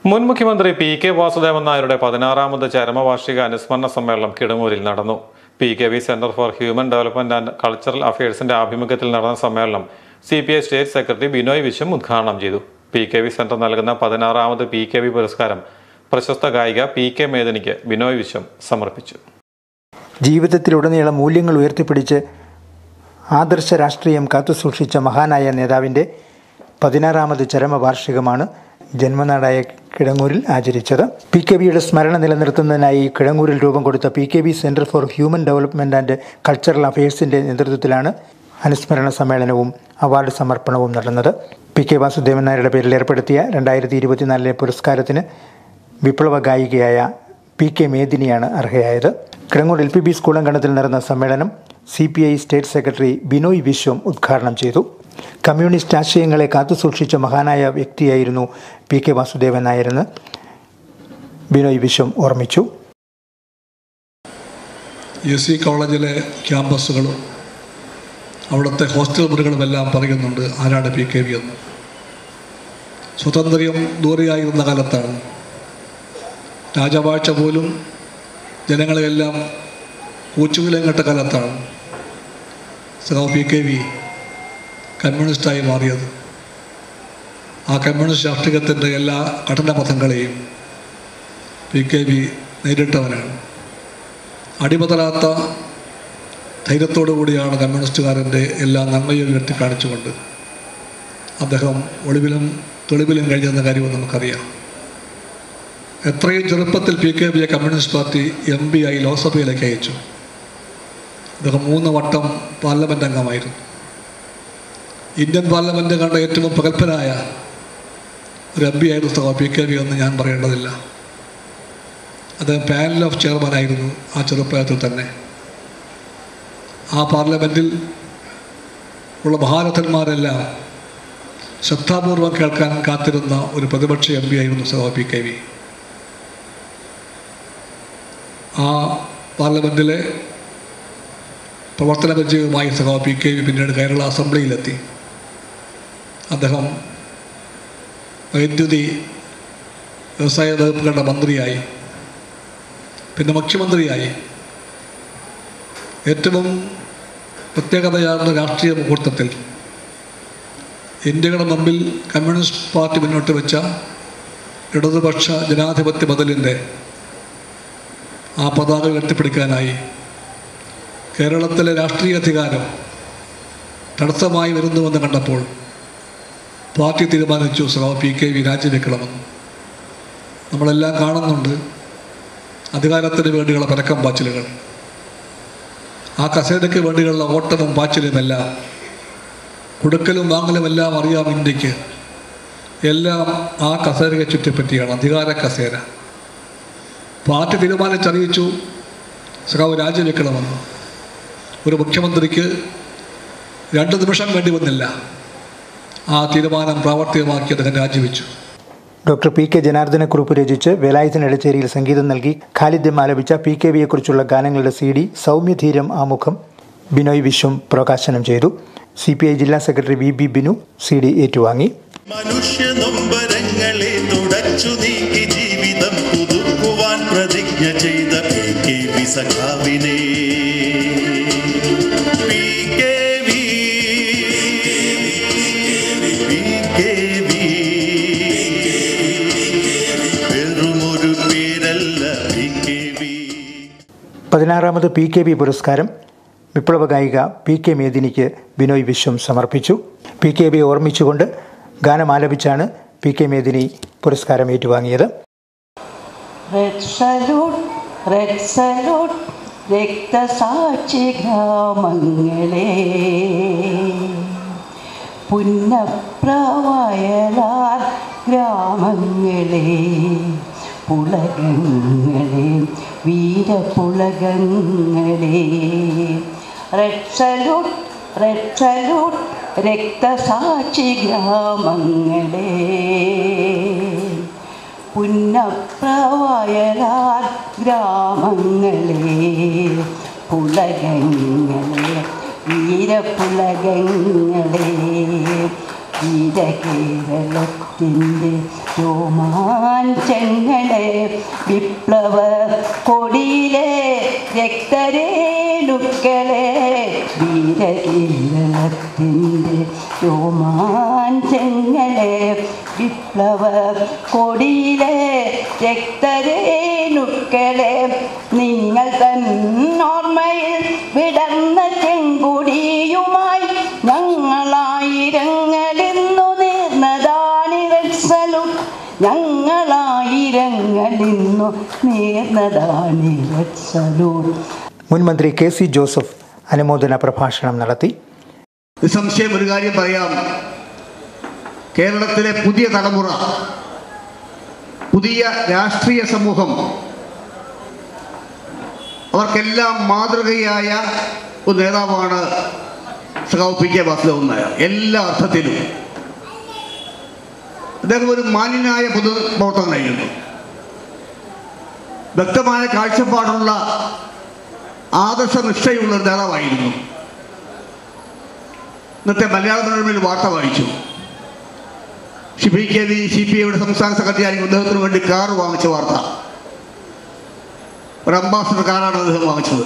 മുൻ മുഖ്യമന്ത്രി പി.കെ. വാസുദേവൻ നായരുടെ 16ാമത് ചരമവാർഷിക അനുസ്മരണ സമ്മേളനം കിടങ്ങൂരിൽ നടന്നു. PKV centre for human development and cultural അഫയേഴ്സിന്റെ ആഭിമുഖ്യത്തിൽ നടന്ന സമ്മേളനം CPI state secretary Binoy Viswam ഉദ്ഘാടനം ചെയ്തു. PKV സെന്റർ നൽകുന്ന 16ാമത് PKV പുരസ്കാരം പ്രശസ്ത ഗായിക P.K. മേദിനിക്ക് ബിനോയ് വിശ്വം സമർപ്പിച്ചു. ജീവിതത്തിലുടനീളം മൂല്യങ്ങൾ ഉയർത്തിപ്പിടിച്ച് ആദർശ രാഷ്ട്രീയം കാത്തുസൂക്ഷിച്ച മഹാനായ നേതാവിൻ്റെ 16ാമത് ചരമവാർഷികമാണ് ജന്മനാടായ കിടങ്ങൂരിൽ ആചരിച്ചത്. PKVയുടെ സ്മരണ നിലനിർത്തുന്നതിനായി കിടങ്ങൂരിൽ രൂപം കൊടുത്ത PKV centre for human development and cultural അഫയേഴ്സിന്റെ നേതൃത്വത്തിലാണ് അനുസ്മരണ സമ്മേളനവും അവാർഡ് സമർപ്പണവും നടന്നത്. P.K. വാസുദേവൻ നായരുടെ പേരിൽ ഏർപ്പെടുത്തിയ 2024 പുരസ്കാരത്തിന് വിപ്ലവ ഗായികയായ P.K. മേദിനിയാണ് അർഹയായത്. കിടങ്ങൂർ LPB സ്കൂൾ അങ്കണത്തിൽ നടന്ന സമ്മേളനം CPI state secretary Binoy Viswam ഉദ്ഘാടനം ചെയ്തു. കമ്മ്യൂണിസ്റ്റ് ആശയങ്ങളെ കാത്തുസൂക്ഷിച്ച മഹാനായ വ്യക്തിയായിരുന്നു P.K. വാസുദേവൻ നായരെന്ന് ബിനോയ് വിശ്വം ഓർമ്മിച്ചു. UC കോളേജിലെ ക്യാമ്പസുകളും അവിടുത്തെ ഹോസ്റ്റൽ മുറികളുമെല്ലാം പറയുന്നുണ്ട് ആരാണ് PKV എന്ന്. സ്വാതന്ത്ര്യം ദൂരെയായിരുന്ന കാലത്താണ്. രാജവാഴ്ച പോലും ജനങ്ങളെയെല്ലാം ഊച്ചുവിലങ്ങട്ട കാലത്താണ് PKV കമ്മ്യൂണിസ്റ്റായി മാറിയത്. ആ കമ്മ്യൂണിസ്റ്റ് രാഷ്ട്രീയത്തിൻ്റെ എല്ലാ കഠിനപഥങ്ങളെയും PKV നേരിട്ടവനാണ്. അടിമതരാത്ത ധൈര്യത്തോടു കൂടിയാണ് കമ്മ്യൂണിസ്റ്റുകാരൻ്റെ എല്ലാ നന്മയും ഉയർത്തി കാണിച്ചുകൊണ്ട് അദ്ദേഹം ഒളിവിലും തെളിവിലും കഴിഞ്ഞെന്ന കാര്യവും നമുക്കറിയാം. എത്രയും ചെറുപ്പത്തിൽ PKVയെ കമ്മ്യൂണിസ്റ്റ് പാർട്ടി MP ആയി ലോക്സഭയിലേക്ക് അയച്ചു. അദ്ദേഹം 3 വട്ടം പാർലമെൻറ്റ് അംഗമായിരുന്നു. ഇന്ത്യൻ പാർലമെൻറ്റ് കണ്ട ഏറ്റവും പ്രഗത്ഭനായ ഒരു MP ആയിരുന്നു PKV എന്ന് ഞാൻ പറയേണ്ടതില്ല. അദ്ദേഹം പാനൽ ഓഫ് ചെയർമാനായിരുന്നു ആ ചെറുപ്രായത്തിൽ തന്നെ. ആ പാർലമെൻറ്റിൽ ഉള്ള മഹാരഥന്മാരെല്ലാം ശ്രദ്ധാപൂർവം കേൾക്കാൻ കാത്തിരുന്ന ഒരു പ്രതിപക്ഷ MP ആയിരുന്നു PKV. ആ പാർലമെൻറ്റിലെ പ്രവർത്തന പരിചയവുമായി PKV പിന്നീട് കേരള അസംബ്ലിയിലെത്തി. അദ്ദേഹം വൈദ്യുതി വ്യവസായ വകുപ്പുകളുടെ മന്ത്രിയായി, പിന്നെ മുഖ്യമന്ത്രിയായി. ഏറ്റവും പ്രത്യേകതയാർന്ന രാഷ്ട്രീയ മുഹൂർത്തത്തിൽ ഇന്ത്യയുടെ മുമ്പിൽ കമ്മ്യൂണിസ്റ്റ് പാർട്ടി മുന്നോട്ട് വെച്ച ഇടതുപക്ഷ ജനാധിപത്യ ബദലിൻ്റെ ആ പതാക ഉയർത്തിപ്പിടിക്കാനായി കേരളത്തിലെ രാഷ്ട്രീയ അധികാരം തടസ്സമായി വരുന്നുവെന്ന് കണ്ടപ്പോൾ പാർട്ടി തീരുമാനിച്ചു PKV രാജിവെക്കണമെന്ന്. നമ്മളെല്ലാം കാണുന്നുണ്ട് അധികാരത്തിന് വേണ്ടിയുള്ള പരക്കം പാച്ചിലുകൾ. ആ കസേരയ്ക്ക് വേണ്ടിയുള്ള ഓട്ടവും പാച്ചിലുമെല്ലാം, കൊടുക്കലും വാങ്ങലുമെല്ലാം അറിയാം ഇന്ത്യക്ക്. എല്ലാം ആ കസേരയെ ചുറ്റിപ്പറ്റിയാണ്, അധികാര കസേര. പാർട്ടി തീരുമാനിച്ചറിയിച്ചു രാജിവെക്കണമെന്ന്. ഒരു മുഖ്യമന്ത്രിക്ക് 2 നിമിഷം വേണ്ടി വന്നില്ല. ആ തീരുമാനം പ്രാവർത്തികമാക്കി അദ്ദേഹം രാജിവെച്ചു. Doctor P.K. ജനാർദ്ദനക്കുറിപ്പ് രചിച്ച് വേലായുധൻ എടച്ചേരിയിൽ സംഗീതം നൽകി ഖാലിദ്യം ആലപിച്ച PKVയെക്കുറിച്ചുള്ള ഗാനങ്ങളുടെ CD സൗമ്യധീരം ആമുഖം ബിനോയ് വിശ്വം പ്രകാശനം ചെയ്തു. CPI ജില്ലാ സെക്രട്ടറി VB ബിനു CD ഏറ്റുവാങ്ങി. മനുഷ്യനൊമ്പരങ്ങളെ തുടച്ചു നീക്കി ജീവിതം പുതുക്കുവാൻ പ്രതിജ്ഞ ചെയ്ത PKV സഖാവിനെ വെറുമൊരു പേരല്ല PKV. 16ാമത് PKV പുരസ്കാരം വിപ്ലവ ഗായിക P.K. മേദിനിക്ക് ബിനോയ് വിശ്വം സമർപ്പിച്ചു. PKVയെ ഓർമ്മിച്ചുകൊണ്ട് ഗാനം ആലപിച്ചാണ് P.K. മേദിനി പുരസ്കാരം ഏറ്റുവാങ്ങിയത്. രക്തസാക്ഷി ഗ്രാമങ്ങളെ പുന്നപ്രവയലാർ ഗ്രാമങ്ങളെ പുളകങ്ങളെ വീരപുളകങ്ങളെ റെഡ് സല്യൂട്ട് രക്തസാക്ഷി ഗ്രാമങ്ങളെ പുന്നപ്രവയലാർ ഗ്രാമങ്ങളെ പുളകങ്ങളെ വീരപുളകങ്ങളെ വീരകേരളത്തിൻ്റെ രോമാഞ്ചങ്ങളെ വിപ്ലവ കൊടിയിലെ രക്തരേണുക്കളെ വീരകേരളത്തിൻ്റെ രോമാഞ്ചങ്ങളെ വിപ്ലവ കൊടിയിലെ രക്തരേണുക്കളെ നിങ്ങൾ തന്നോർമ്മയിൽ വിടർന്ന ചെങ്കുടിയുമായി ഞങ്ങളായിരങ്ങളിന്നു നേർന്നതാണ് സലൂട്ട് ഞങ്ങളായിരങ്ങളിന്നു നേർന്നതാണ് സലൂട്ട്. മുൻ മന്ത്രി KC ജോസഫ് അനുമോദന പ്രഭാഷണം നടത്തി. നിസ്സംശയം ഒരു കാര്യം പറയാം, കേരളത്തിലെ പുതിയ തലമുറ, പുതിയ രാഷ്ട്രീയ സമൂഹം, അവർക്കെല്ലാം മാതൃകയായ ഒരു നേതാവാണ് സഖാവ് PK വാസുദേവൻ നായർ. എല്ലാ അർത്ഥത്തിലും അദ്ദേഹം ഒരു മാന്യനായ പൊതുപ്രവർത്തകനായിരുന്നു. വ്യക്തമായ കാഴ്ചപ്പാടുള്ള ആദർശനിഷ്ഠയുള്ള ഒരു നേതാവായിരുന്നു. ഇന്നത്തെ മലയാള മനോരമയിൽ വാർത്ത വായിച്ചു, PKV CPIയുടെ സംസ്ഥാന സെക്രട്ടറി ആയി അദ്ദേഹത്തിന് വേണ്ടി കാർ വാങ്ങിച്ച വാർത്ത. ഒരു അംബാസഡർ കാറാണ് അദ്ദേഹം വാങ്ങിച്ചത്.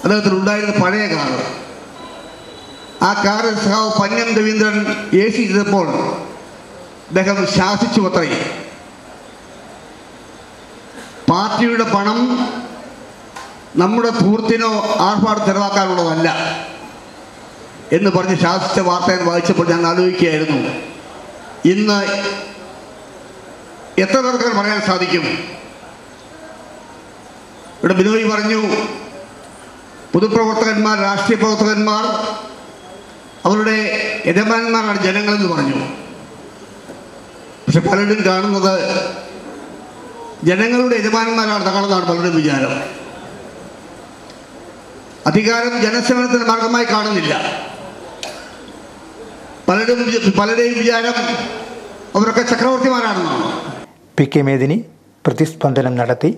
അദ്ദേഹത്തിന് ഉണ്ടായിരുന്ന പഴയ കാറ്. ആ കാറ് സഖാവ് പന്ന്യം രവീന്ദ്രൻ AC ചെയ്തപ്പോൾ അദ്ദേഹം ശാസിച്ചു അത്രേ, പാർട്ടിയുടെ പണം നമ്മുടെ ധൂർത്തിനോ ആർഭാടം ചെലവാക്കാനുള്ളതല്ല എന്ന് പറഞ്ഞ് ശാസിച്ച വാർത്ത വായിച്ചപ്പോൾ ഞാൻ ആലോചിക്കുകയായിരുന്നു, ഇന്ന് എത്ര പേർക്ക് പറയാൻ സാധിക്കും? ഇവിടെ ബിനോയ് പറഞ്ഞു, പൊതുപ്രവർത്തകന്മാർ, രാഷ്ട്രീയ പ്രവർത്തകന്മാർ അവരുടെ യജമാനന്മാരാണ് ജനങ്ങളെന്ന് പറഞ്ഞു. പക്ഷെ പലരും കാണുന്നത് ജനങ്ങളുടെ യജമാനന്മാരാണ് തങ്ങളെന്നാണ് പലരും വിചാരം. അധികാരം ജനസേവനത്തിന് മാർഗമായി കാണുന്നില്ല. പലരുടെയും വിചാരം അവരൊക്കെ ചക്രവർത്തിമാരാണെന്നാണ്. PK മേദിനി പ്രതിസ്പന്ദനം നടത്തി.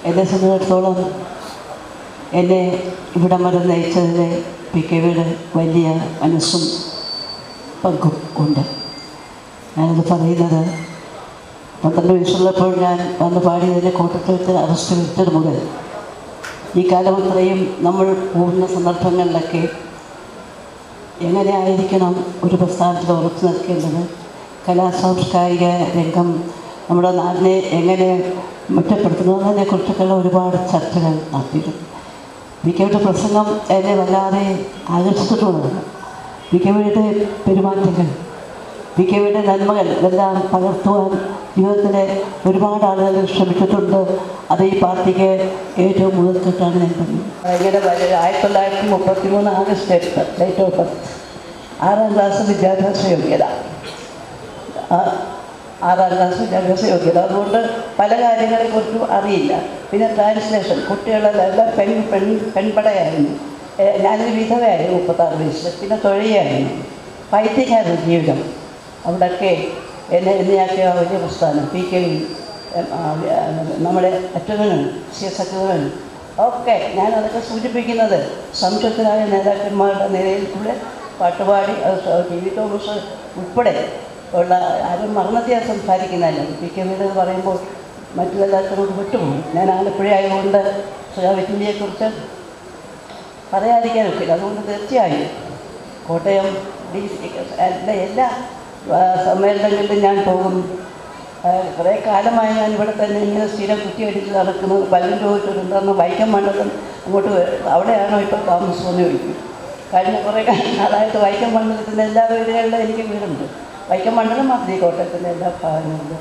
എന്നെ സംബന്ധിച്ചിടത്തോളം എന്നെ ഇവിടം വരെ നയിച്ചതിന് PKയുടെ വലിയ മനസ്സും പങ്കും ഉണ്ട്. ഞാനത് പറയുന്നത് 12 വയസ്സുള്ളപ്പോൾ ഞാൻ വന്ന് പാടിയതിൻ്റെ കോട്ടയത്ത് അറസ്റ്റ് വരുത്തത് മുതൽ ഈ കാലം അത്രയും നമ്മൾ പോകുന്ന സന്ദർഭങ്ങളിലൊക്കെ എങ്ങനെ ആയിരിക്കണം ഒരു പ്രസ്ഥാനത്തിൽ ഉറച്ചു നിൽക്കേണ്ടത്, കലാസാംസ്കാരിക രംഗം നമ്മുടെ നാടിനെ എങ്ങനെ മെച്ചപ്പെടുത്തുന്നതിനെക്കുറിച്ചൊക്കെയുള്ള ഒരുപാട് ചർച്ചകൾ നടത്തിയിട്ടുണ്ട്. PKയുടെ പ്രസംഗം എന്നെ വല്ലാതെ ആകർഷിച്ചിട്ടുള്ളതാണ്. PKയുടെ പെരുമാറ്റങ്ങൾ, PKയുടെ നന്മകൾ ഇതെല്ലാം പകർത്തുവാൻ ജീവിതത്തിലെ ഒരുപാട് ആളുകൾ ശ്രമിച്ചിട്ടുണ്ട്. അത് ഈ പാർട്ടിക്ക് ഏറ്റവും മുതൽക്കെട്ടാണ് ഞാൻ പറഞ്ഞത്. ഇങ്ങനെ 1933 August 8 date of birth, 6ാം class വിദ്യാഭ്യാസ യോഗ്യത, 6ാം ക്ലാസ് വിദ്യാഭ്യാസ യോഗ്യത. അതുകൊണ്ട് പല കാര്യങ്ങളെക്കുറിച്ചും അറിയില്ല. പിന്നെ ട്രാൻസ്ലേഷൻ, കുട്ടികളെല്ലാം പെൺപടയായിരുന്നു. ഞാനൊരു വിധവയായിരുന്നു 36 വയസ്സിൽ. പിന്നെ തൊഴിലായിരുന്നു. പൈത്തിക്കായിരുന്നു ജീവിതം. അവിടെയൊക്കെ എന്നെയാക്കിയ വലിയ പ്രസ്ഥാനം PKV, നമ്മുടെ അച്യുതനും CS അച്യുതനും ഒക്കെ ഞാനതൊക്കെ സൂചിപ്പിക്കുന്നത് സംശുദ്ധരായ നേതാക്കന്മാരുടെ നിലയിൽ കൂടെ പാട്ടുപാടി TV തോമസ് ഉൾപ്പെടെ ഉള്ള ആരും മറന്നതിയാ സംസാരിക്കുന്നതല്ല. PKV പറയുമ്പോൾ മറ്റു നേതാക്കളോട് വിട്ടുപോകും. ഞാൻ ആലപ്പുഴയായതുകൊണ്ട് സുഖാവിറ്റിയെക്കുറിച്ച് പറയാതിരിക്കാൻ ഒക്കില്ല. അതുകൊണ്ട് തീർച്ചയായും കോട്ടയം DC എല്ലാ സമ്മേളനങ്ങളിലും ഞാൻ പോകും. കുറേ കാലമായി ഞാൻ ഇവിടെ തന്നെ ഇങ്ങനെ സ്ഥിരം കുറ്റിയടിച്ച് നടക്കുന്നത്. പലരും ചോദിച്ചിട്ടുണ്ടെന്ന് വൈക്കം മണ്ഡലം അങ്ങോട്ട് അവിടെയാണോ ഇപ്പോൾ താമസമെന്ന് ചോദിക്കും. കഴിഞ്ഞ കുറേ അതായത് വൈക്കം മണ്ഡലത്തിൻ്റെ എല്ലാ വീടുകളിലും എനിക്ക് വീടുണ്ട്. വൈക്കം മണ്ഡലം മാത്രമേ കോട്ടയത്തിൻ്റെ എല്ലാ ഭാഗങ്ങളുണ്ട്.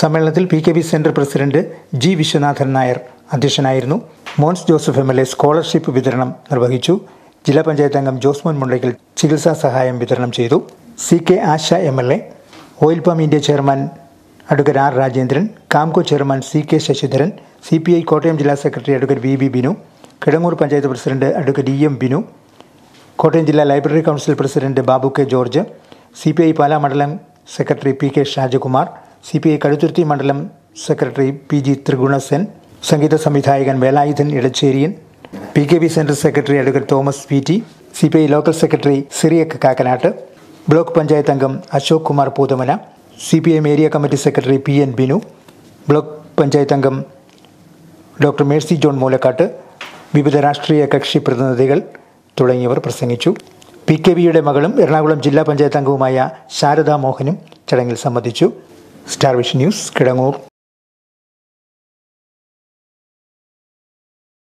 സമ്മേളനത്തിൽ PKV central president G Viswanathan Nair അധ്യക്ഷനായിരുന്നു. മോൻസ് ജോസഫ് MLA സ്കോളർഷിപ്പ് വിതരണം നിർവഹിച്ചു. ജില്ലാ പഞ്ചായത്ത് അംഗം ജോസ്മോൻ മുണ്ടയ്ക്കൽ ചികിത്സാ സഹായം വിതരണം ചെയ്തു. CK Asha MLA, oil palm India chairman advocate R Rajendran, Kamco chairman CK Sasidharan, CPI Kottayam ജില്ലാ secretary advocate VB Binu, Kidangoor panchayat president advocate EM Binu, Kottayam ജില്ലാ library council president Babu K George, CPI Pala മണ്ഡലം secretary PK Shajakumar, CPI Kaduthuruthy മണ്ഡലം സെക്രട്ടറി PG ത്രിഗുണസെൻ, സംഗീത സംവിധായകൻ Velayudhan Edacheriyan, PKV central secretary advocate Thomas PT, CPI local secretary Cyriac Kakkanattu, block panchayat അംഗം Ashok Kumar Poothamana, CPIM area committee secretary PN Binu, block panchayat അംഗം doctor Mercy John Moolakkatt, വിവിധ രാഷ്ട്രീയ കക്ഷി പ്രതിനിധികൾ തുടങ്ങിയവർ പ്രസംഗിച്ചു. PKBയുടെ മകളും എറണാകുളം ജില്ലാ പഞ്ചായത്ത് അംഗവുമായ ശാരദാ മോഹനും ചടങ്ങിൽ സംബന്ധിച്ചു. Star vision news, Kidangoor.